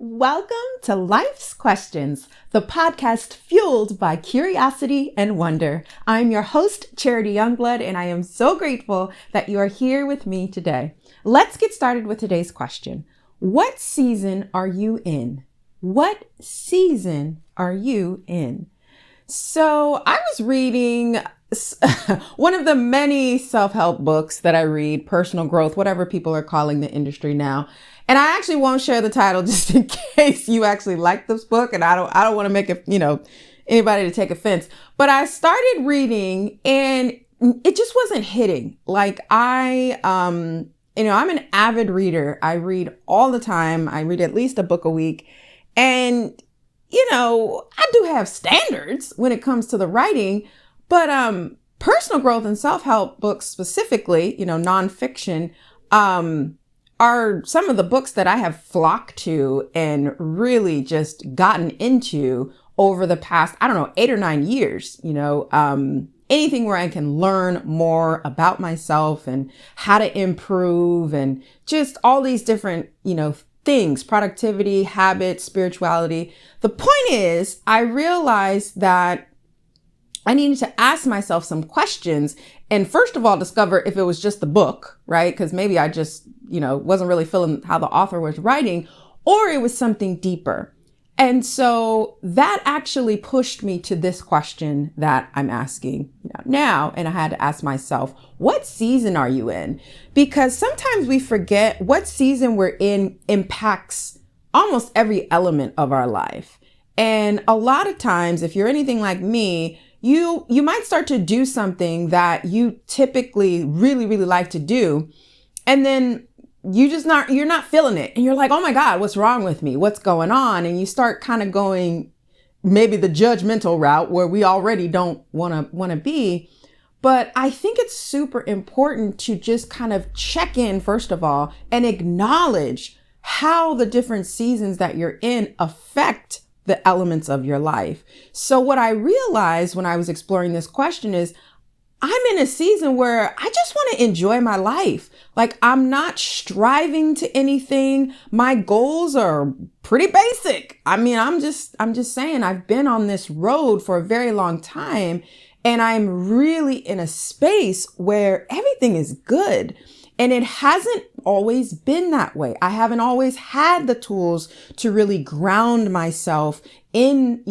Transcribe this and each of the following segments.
Welcome to Life's Questions, the podcast fueled by curiosity and wonder. I'm your host, Charity Youngblood, and I am so grateful that you are here with me today. Let's get started with today's question. What season are you in? What season are you in? So I was reading one of the many self-help books that I read, personal growth, whatever people are calling the industry now. And I actually won't share the title just in case you actually like this book. And I don't want to make it, anybody to take offense. But I started reading and it just wasn't hitting. Like I'm an avid reader. I read all the time. I read at least a book a week. And, I do have standards when it comes to the writing, but personal growth and self-help books specifically, nonfiction, are some of the books that I have flocked to and really just gotten into over the past, 8 or 9 years, anything where I can learn more about myself and how to improve and just all these different, things, productivity, habits, spirituality. The point is, I realized that I needed to ask myself some questions and first of all, discover if it was just the book, right? Because maybe I just, wasn't really feeling how the author was writing, or it was something deeper. And so that actually pushed me to this question that I'm asking now. And I had to ask myself, what season are you in? Because sometimes we forget what season we're in impacts almost every element of our life. And a lot of times, if you're anything like me, you might start to do something that you typically really, really like to do. And then you're not feeling it. And you're like, oh my God, what's wrong with me? What's going on? And you start kind of going maybe the judgmental route where we already don't want to be. But I think it's super important to just kind of check in, first of all, and acknowledge how the different seasons that you're in affect the elements of your life. So what I realized when I was exploring this question is I'm in a season where I just want to enjoy my life. Like I'm not striving to anything. My goals are pretty basic. I'm just saying I've been on this road for a very long time and I'm really in a space where everything is good. And it hasn't always been that way. I haven't always had the tools to really ground myself in,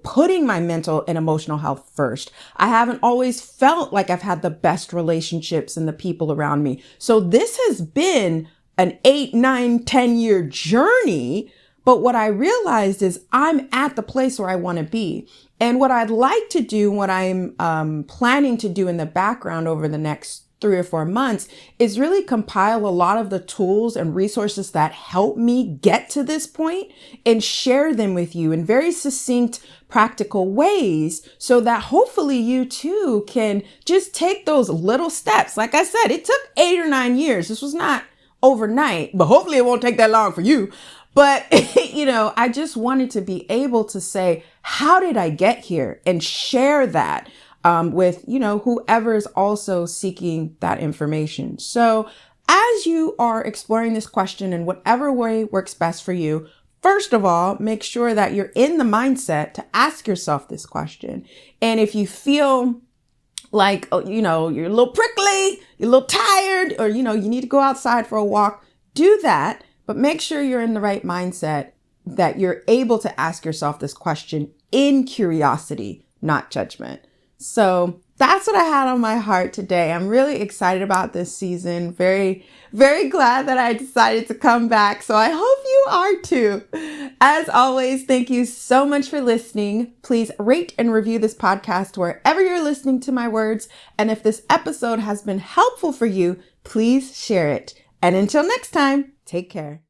putting my mental and emotional health first. I haven't always felt like I've had the best relationships and the people around me. So this has been an 8, 9, 10-year journey. But what I realized is I'm at the place where I want to be. And what I'd like to do, what I'm planning to do in the background over the next 3 or 4 months is really compile a lot of the tools and resources that help me get to this point and share them with you in very succinct, practical ways so that hopefully you too can just take those little steps. Like I said, it took 8 or 9 years. This was not overnight, but hopefully it won't take that long for you. But, I just wanted to be able to say, how did I get here and share that with, whoever is also seeking that information. So as you are exploring this question in whatever way works best for you, first of all, make sure that you're in the mindset to ask yourself this question. And if you feel like, you're a little prickly, you're a little tired, or, you need to go outside for a walk, do that. But make sure you're in the right mindset that you're able to ask yourself this question in curiosity, not judgment. So that's what I had on my heart today. I'm really excited about this season. Very, very glad that I decided to come back. So I hope you are too. As always, thank you so much for listening. Please rate and review this podcast wherever you're listening to my words. And if this episode has been helpful for you, please share it. And until next time, take care.